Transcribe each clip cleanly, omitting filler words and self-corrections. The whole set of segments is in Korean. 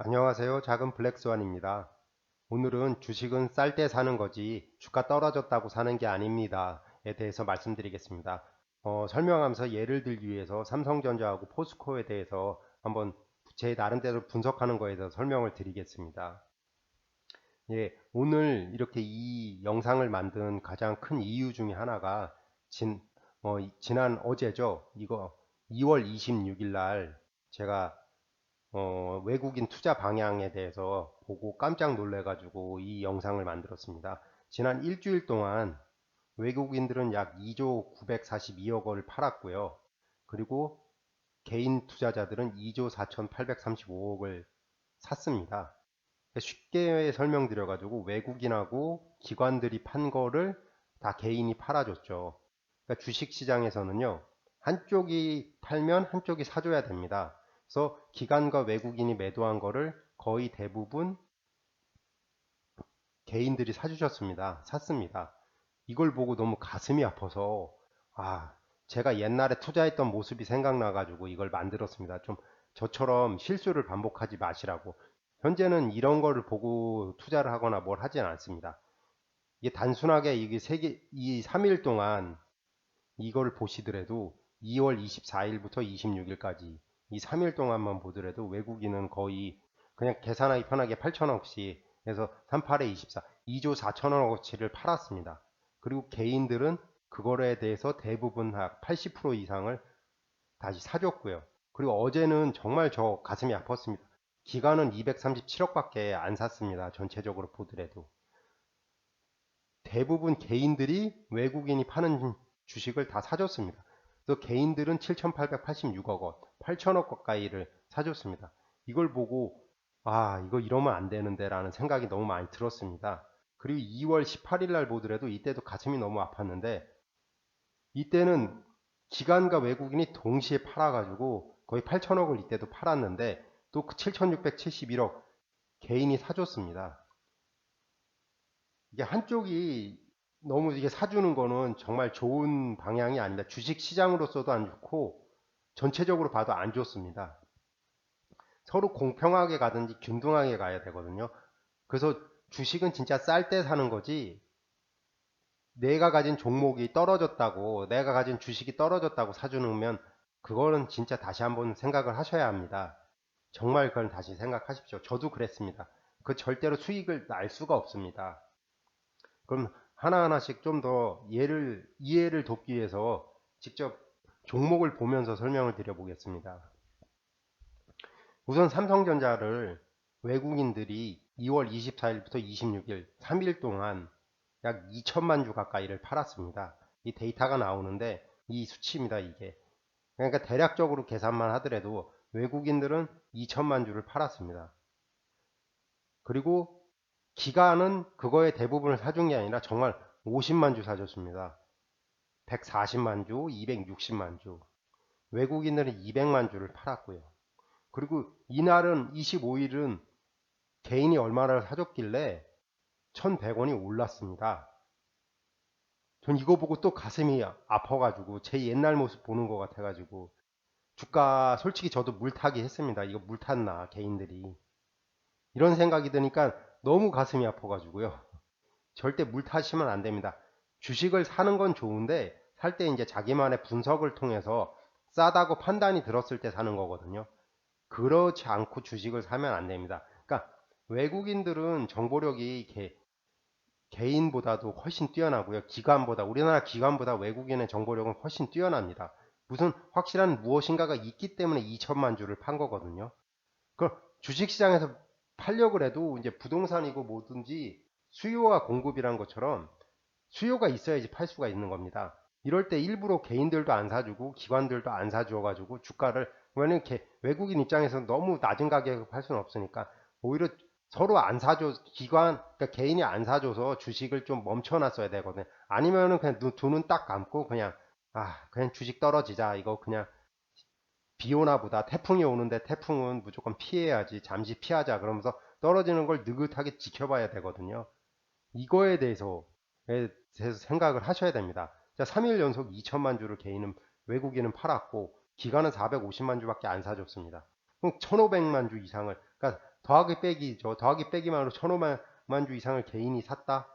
안녕하세요. 작은 블랙스완입니다. 오늘은 주식은 쌀 때 사는 거지 주가 떨어졌다고 사는 게 아닙니다에 대해서 말씀드리겠습니다. 설명하면서 예를 들기 위해서 삼성전자하고 포스코에 대해서 한번 제 나름대로 분석하는 거에 대해서 설명을 드리겠습니다. 예, 오늘 이렇게 이 영상을 만든 가장 큰 이유 중에 하나가 지난 어제죠. 이거 2월 26일 날 제가 외국인 투자 방향에 대해서 보고 깜짝 놀래가지고 이 영상을 만들었습니다. 지난 일주일 동안 외국인들은 약 2조 942억 원을 팔았고요. 그리고 개인 투자자들은 2조 4835억을 샀습니다. 쉽게 설명드려가지고 외국인하고 기관들이 판 거를 다 개인이 팔아줬죠. 그러니까 주식시장에서는요, 한쪽이 팔면 한쪽이 사줘야 됩니다. 그래서 기관과 외국인이 매도한 거를 거의 대부분 개인들이 사주셨습니다. 샀습니다. 이걸 보고 너무 가슴이 아파서 제가 옛날에 투자했던 모습이 생각나가지고 이걸 만들었습니다. 좀 저처럼 실수를 반복하지 마시라고. 현재는 이런 거를 보고 투자를 하거나 뭘 하진 않습니다. 이게 단순하게 이 3일 동안 이거를 보시더라도 2월 24일부터 26일까지 이 3일 동안만 보더라도 외국인은 거의 그냥 계산하기 편하게 8천억씩 해서 38에 24, 2조 4천억어치를 팔았습니다. 그리고 개인들은 그거에 대해서 대부분 80% 이상을 다시 사줬고요. 그리고 어제는 정말 저 가슴이 아팠습니다. 기관은 237억밖에 안 샀습니다. 전체적으로 보더라도. 대부분 개인들이 외국인이 파는 주식을 다 사줬습니다. 그래서 개인들은 7,886억 원, 8천억 가까이를 사줬습니다. 이걸 보고 이거 이러면 안 되는데 라는 생각이 너무 많이 들었습니다. 그리고 2월 18일 날 보더라도 이때도 가슴이 너무 아팠는데 이때는 기관과 외국인이 동시에 팔아가지고 거의 8천억을 이때도 팔았는데 또 7,671억 개인이 사줬습니다. 이게 한쪽이 너무 이게 사주는 거는 정말 좋은 방향이 아닙니다. 주식 시장으로서도 안 좋고 전체적으로 봐도 안 좋습니다. 서로 공평하게 가든지 균등하게 가야 되거든요. 그래서 주식은 진짜 쌀 때 사는 거지 내가 가진 종목이 떨어졌다고 내가 가진 주식이 떨어졌다고 사주면 그거는 진짜 다시 한번 생각을 하셔야 합니다. 정말 그건 다시 생각하십시오. 저도 그랬습니다. 그 절대로 수익을 날 수가 없습니다. 그럼 하나하나씩 좀 더 이해를 돕기 위해서 직접 종목을 보면서 설명을 드려보겠습니다. 우선 삼성전자를 외국인들이 2월 24일부터 26일 3일 동안 약 2천만 주 가까이를 팔았습니다. 이 데이터가 나오는데 이 수치입니다. 이게. 그러니까 대략적으로 계산만 하더라도 외국인들은 2천만 주를 팔았습니다. 그리고 기관은 그거의 대부분을 사준 게 아니라 정말 50만 주 사줬습니다. 140만 주, 260만 주. 외국인들은 200만 주를 팔았고요. 그리고 이날은 25일은 개인이 얼마나 사줬길래 1,100원이 올랐습니다. 전 이거 보고 또 가슴이 아파가지고 제 옛날 모습 보는 것 같아가지고 주가 솔직히 저도 물타기 했습니다. 이거 물탔나 개인들이 이런 생각이 드니까 너무 가슴이 아파가지고요. 절대 물타시면 안 됩니다. 주식을 사는 건 좋은데 살 때 이제 자기만의 분석을 통해서 싸다고 판단이 들었을 때 사는 거거든요. 그렇지 않고 주식을 사면 안 됩니다. 그러니까 외국인들은 정보력이 개인보다도 훨씬 뛰어나고요. 우리나라 기관보다 외국인의 정보력은 훨씬 뛰어납니다. 무슨 확실한 무엇인가가 있기 때문에 2천만 주를 판 거거든요. 그 주식시장에서 팔려고 해도 이제 부동산이고 뭐든지 수요와 공급이란 것처럼 수요가 있어야지 팔 수가 있는 겁니다. 이럴 때 일부러 개인들도 안 사주고 기관들도 안 사주어 가지고 주가를 왜냐면 외국인 입장에서 너무 낮은 가격에 팔 수는 없으니까 오히려 서로 안 사줘 그러니까 개인이 안 사줘서 주식을 좀 멈춰놨어야 되거든. 아니면은 그냥 두 눈 딱 감고 그냥 주식 떨어지자 이거 그냥 비 오나 보다 태풍이 오는데 태풍은 무조건 피해야지 잠시 피하자 그러면서 떨어지는 걸 느긋하게 지켜봐야 되거든요. 이거에 대해서 생각을 하셔야 됩니다. 자, 3일 연속 2천만 주를 외국인은 팔았고 기관은 450만 주밖에 안 사줬습니다. 그럼 1,500만 주 이상을 그러니까 더하기 빼기죠. 더하기 빼기만으로 1,500만 주 이상을 개인이 샀다?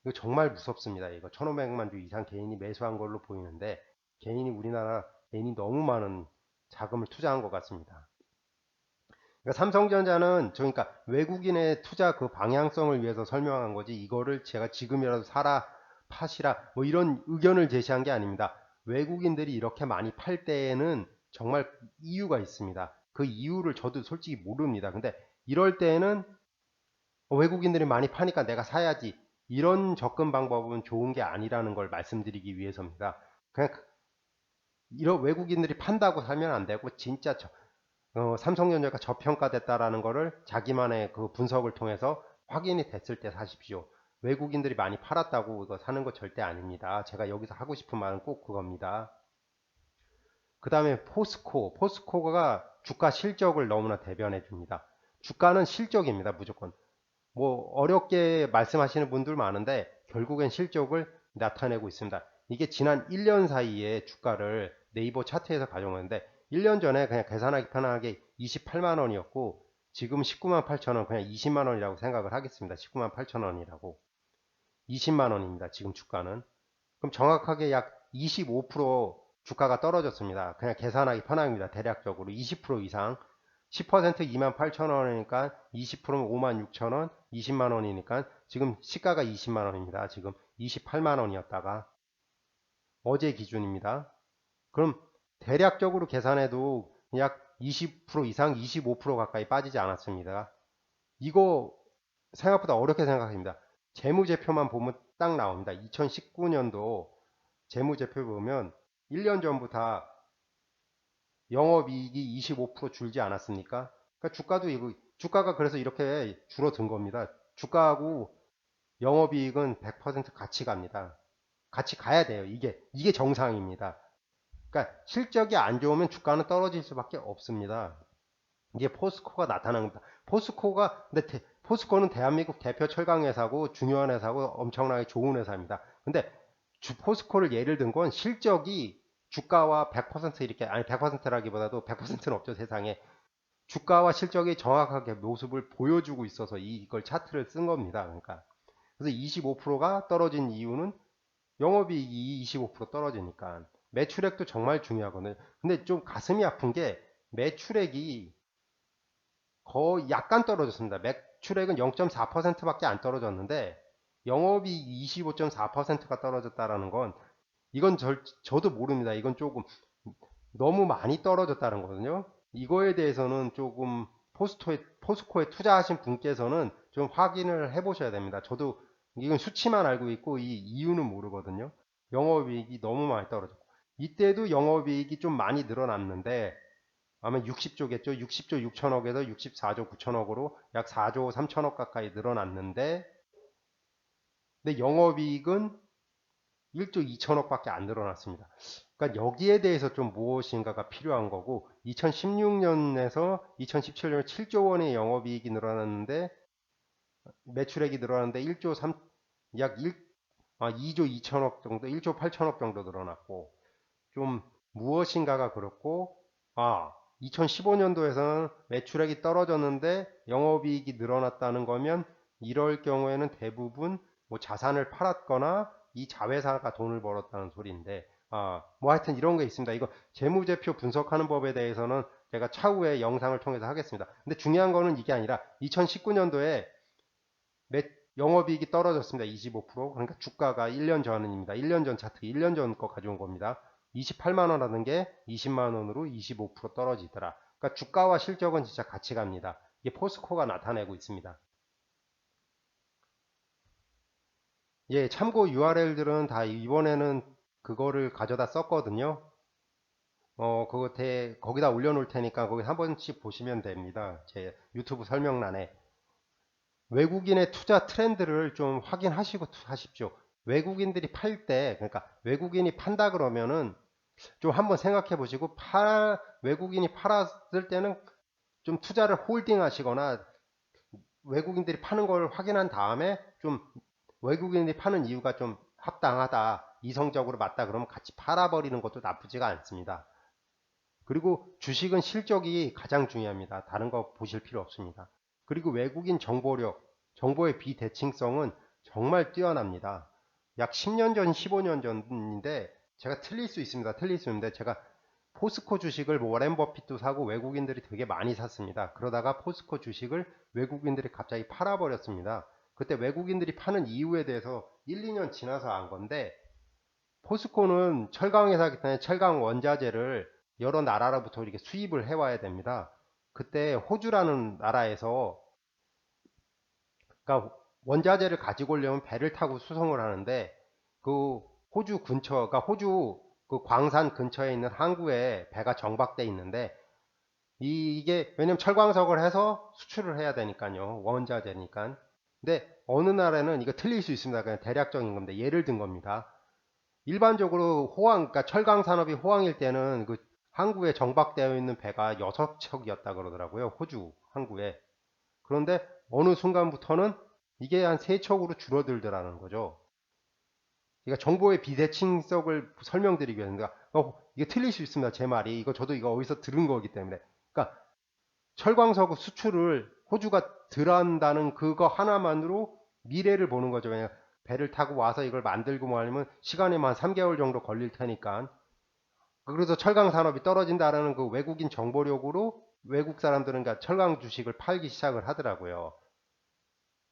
이거 정말 무섭습니다. 이거 1,500만 주 이상 개인이 매수한 걸로 보이는데 우리나라 개인이 너무 많은 자금을 투자한 것 같습니다. 그러니까 삼성전자는 그러니까 외국인의 투자 그 방향성을 위해서 설명한 거지, 이거를 제가 지금이라도 사라 파시라 뭐 이런 의견을 제시한 게 아닙니다. 외국인들이 이렇게 많이 팔 때에는 정말 이유가 있습니다. 그 이유를 저도 솔직히 모릅니다. 근데 이럴 때에는 외국인들이 많이 파니까 내가 사야지, 이런 접근 방법은 좋은 게 아니라는 걸 말씀드리기 위해서입니다. 그냥 이런 외국인들이 판다고 사면 안 되고, 진짜 삼성전자가 저평가됐다라는 거를 자기만의 그 분석을 통해서 확인이 됐을 때 사십시오. 외국인들이 많이 팔았다고 이거 사는 거 절대 아닙니다. 제가 여기서 하고 싶은 말은 꼭 그겁니다. 그 다음에 포스코가 주가 실적을 너무나 대변해 줍니다. 주가는 실적입니다. 무조건. 뭐 어렵게 말씀하시는 분들 많은데 결국엔 실적을 나타내고 있습니다. 이게 지난 1년 사이에 주가를 네이버 차트에서 가져오는데 1년 전에 그냥 계산하기 편하게 28만 원이었고 지금 19만 8천 원, 그냥 20만 원이라고 생각을 하겠습니다. 19만 8천 원이라고. 20만 원입니다. 지금 주가는. 그럼 정확하게 약 25% 주가가 떨어졌습니다. 그냥 계산하기 편합니다. 대략적으로 20% 이상. 10% 2만 8천 원이니까 20%면 5만 6천 원, 20만 원이니까 지금 시가가 20만 원입니다. 지금 28만 원이었다가 어제 기준입니다. 그럼 대략적으로 계산해도 약 20% 이상, 25% 가까이 빠지지 않았습니다. 이거 생각보다 어렵게 생각합니다. 재무제표만 보면 딱 나옵니다. 2019년도 재무제표 보면 1년 전부 다 영업이익이 25% 줄지 않았습니까? 그러니까 주가가 그래서 이렇게 줄어든 겁니다. 주가하고 영업이익은 100% 같이 갑니다. 같이 가야 돼요. 이게 정상입니다. 그러니까 실적이 안 좋으면 주가는 떨어질 수밖에 없습니다. 이게 포스코가 나타납니다. 근데 포스코는 대한민국 대표 철강 회사고 중요한 회사고 엄청나게 좋은 회사입니다. 근데 포스코를 예를 든 건 실적이 주가와 100% 이렇게, 아니 100%라기보다도 100%는 없죠 세상에. 주가와 실적이 정확하게 모습을 보여주고 있어서 이걸 차트를 쓴 겁니다. 그러니까 그래서 25%가 떨어진 이유는 영업이익이 25% 떨어지니까. 매출액도 정말 중요하거든요. 근데 좀 가슴이 아픈 게 매출액이 거의 약간 떨어졌습니다. 매출액은 0.4%밖에 안 떨어졌는데 영업이익 25.4%가 떨어졌다라는 건, 이건 저도 모릅니다. 이건 조금 너무 많이 떨어졌다는 거거든요. 이거에 대해서는 조금 포스코에 투자하신 분께서는 좀 확인을 해 보셔야 됩니다. 저도 이건 수치만 알고 있고 이 이유는 모르거든요. 영업이익이 너무 많이 떨어졌고, 이때도 영업이익이 좀 많이 늘어났는데 아마 60조겠죠. 60조 6천억에서 64조 9천억으로 약 4조 3천억 가까이 늘어났는데, 근데 영업이익은 1조 2천억밖에 안 늘어났습니다. 그러니까 여기에 대해서 좀 무엇인가가 필요한 거고, 2016년에서 2017년 7조 원의 영업이익이 늘어났는데 매출액이 늘어났는데 1조 3, 약 2조 2천억 정도, 1조 8천억 정도 늘어났고, 좀 무엇인가가 그렇고, 2015년도에서는 매출액이 떨어졌는데 영업이익이 늘어났다는 거면 이럴 경우에는 대부분 뭐 자산을 팔았거나 이 자회사가 돈을 벌었다는 소리인데, 뭐 하여튼 이런 게 있습니다. 이거 재무제표 분석하는 법에 대해서는 제가 차후에 영상을 통해서 하겠습니다. 근데 중요한 거는 이게 아니라 2019년도에 영업이익이 떨어졌습니다. 25%. 그러니까 주가가 1년 전입니다. 1년 전 차트, 1년 전 거 가져온 겁니다. 28만 원 하는 게 20만 원으로 25% 떨어지더라. 그러니까 주가와 실적은 진짜 같이 갑니다. 이게 포스코가 나타내고 있습니다. 예, 참고 URL들은 다 이번에는 그거를 가져다 썼거든요. 거기다 올려놓을 테니까 거기 한 번씩 보시면 됩니다. 제 유튜브 설명란에. 외국인의 투자 트렌드를 좀 확인하시고 하십시오. 외국인들이 팔 때, 그러니까 외국인이 판다 그러면은 좀 한번 생각해 보시고, 외국인이 팔았을 때는 좀 투자를 홀딩 하시거나 외국인들이 파는 걸 확인한 다음에 좀 외국인들이 파는 이유가 좀 합당하다, 이성적으로 맞다 그러면 같이 팔아버리는 것도 나쁘지가 않습니다. 그리고 주식은 실적이 가장 중요합니다. 다른 거 보실 필요 없습니다. 그리고 외국인 정보력, 정보의 비대칭성은 정말 뛰어납니다. 약 10년 전, 15년 전인데 제가 틀릴 수 있습니다. 틀릴 수 있는데 제가 포스코 주식을 워렌 버핏도 사고 외국인들이 되게 많이 샀습니다. 그러다가 포스코 주식을 외국인들이 갑자기 팔아버렸습니다. 그때 외국인들이 파는 이유에 대해서 1, 2년 지나서 안 건데 포스코는 철강 회사이기 때문에 철강 원자재를 여러 나라로부터 이렇게 수입을 해와야 됩니다. 그때 호주라는 나라에서 그러니까 원자재를 가지고 오려면 배를 타고 수송을 하는데 그 호주 근처, 그러니까 호주 그 광산 근처에 있는 항구에 배가 정박돼 있는데 이게 왜냐면 철광석을 해서 수출을 해야 되니까요. 원자재니까. 근데 어느 나라는 이거 틀릴 수 있습니다. 그냥 대략적인 건데 예를 든 겁니다. 일반적으로 호황, 그러니까 철강 산업이 호황일 때는 그 항구에 정박되어 있는 배가 6척이었다 그러더라고요. 호주 항구에. 그런데 어느 순간부터는 이게 한 3척으로 줄어들더라는 거죠. 그러니까 정보의 비대칭성을 설명드리기 위해서 이게 틀릴 수 있습니다. 제 말이. 이거 저도 이거 어디서 들은 거기 때문에. 그러니까 철광석 수출을 호주가 들어간다는 그거 하나만으로 미래를 보는 거죠. 왜냐 배를 타고 와서 이걸 만들고 뭐 하려면 시간이 한 3개월 정도 걸릴 테니까. 그래서 철강 산업이 떨어진다라는 그 외국인 정보력으로 외국 사람들은 그러니까 철강 주식을 팔기 시작을 하더라고요.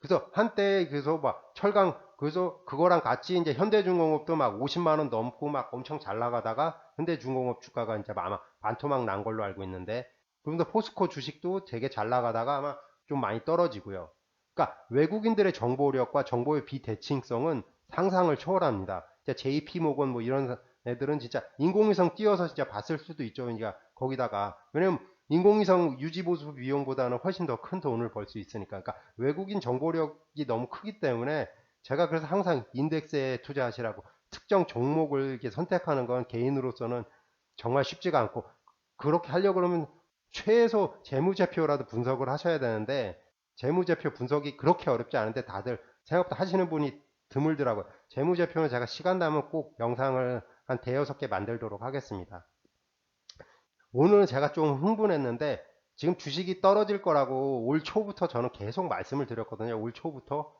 그래서 한때 그래서 막 철강 그래서 그거랑 같이 이제 현대중공업도 막 50만 원 넘고 막 엄청 잘 나가다가 현대중공업 주가가 이제 아마 반토막 난 걸로 알고 있는데 그런데 포스코 주식도 되게 잘 나가다가 아마 좀 많이 떨어지고요. 그러니까 외국인들의 정보력과 정보의 비대칭성은 상상을 초월합니다. JP 모건 뭐 이런 애들은 진짜 인공위성 띄워서 진짜 봤을 수도 있죠. 그러니까 거기다가 왜냐면 인공위성 유지보수 비용보다는 훨씬 더 큰 돈을 벌 수 있으니까. 그러니까 외국인 정보력이 너무 크기 때문에 제가 그래서 항상 인덱스에 투자하시라고 특정 종목을 이렇게 선택하는 건 개인으로서는 정말 쉽지가 않고 그렇게 하려고 그러면 최소 재무제표라도 분석을 하셔야 되는데 재무제표 분석이 그렇게 어렵지 않은데 다들 생각보다 하시는 분이 드물더라고요. 재무제표는 제가 시간 나면 꼭 영상을 한 대여섯 개 만들도록 하겠습니다. 오늘은 제가 좀 흥분했는데 지금 주식이 떨어질 거라고 올 초부터 저는 계속 말씀을 드렸거든요. 올 초부터.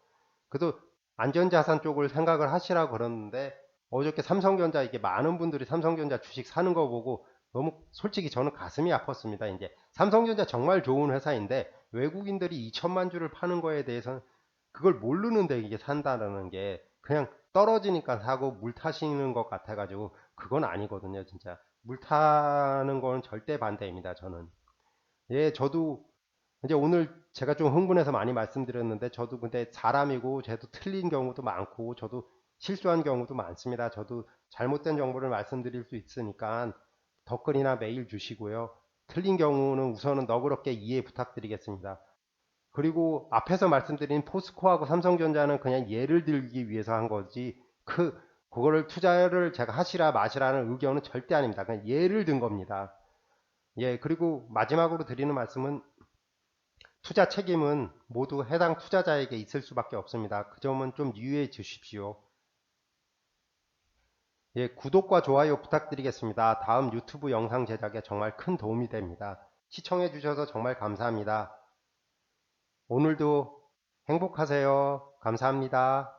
그래도 안전자산 쪽을 생각을 하시라고 그러는데 어저께 삼성전자 이게 많은 분들이 삼성전자 주식 사는 거 보고 너무 솔직히 저는 가슴이 아팠습니다. 이제 삼성전자 정말 좋은 회사인데 외국인들이 2천만 주를 파는 거에 대해서는 그걸 모르는데 이게 산다는 게 그냥 떨어지니까 사고 물 타시는 것 같아가지고 그건 아니거든요. 진짜 물 타는 건 절대 반대입니다. 저는. 예, 저도 이제 오늘 제가 좀 흥분해서 많이 말씀드렸는데 저도 근데 사람이고 저도 틀린 경우도 많고 저도 실수한 경우도 많습니다. 저도 잘못된 정보를 말씀드릴 수 있으니까 댓글이나 메일 주시고요. 틀린 경우는 우선은 너그럽게 이해 부탁드리겠습니다. 그리고 앞에서 말씀드린 포스코하고 삼성전자는 그냥 예를 들기 위해서 한 거지 그거를 투자를 제가 하시라 마시라는 의견은 절대 아닙니다. 그냥 예를 든 겁니다. 예, 그리고 마지막으로 드리는 말씀은 투자 책임은 모두 해당 투자자에게 있을 수밖에 없습니다. 그 점은 좀 유의해 주십시오. 예, 구독과 좋아요 부탁드리겠습니다. 다음 유튜브 영상 제작에 정말 큰 도움이 됩니다. 시청해 주셔서 정말 감사합니다. 오늘도 행복하세요. 감사합니다.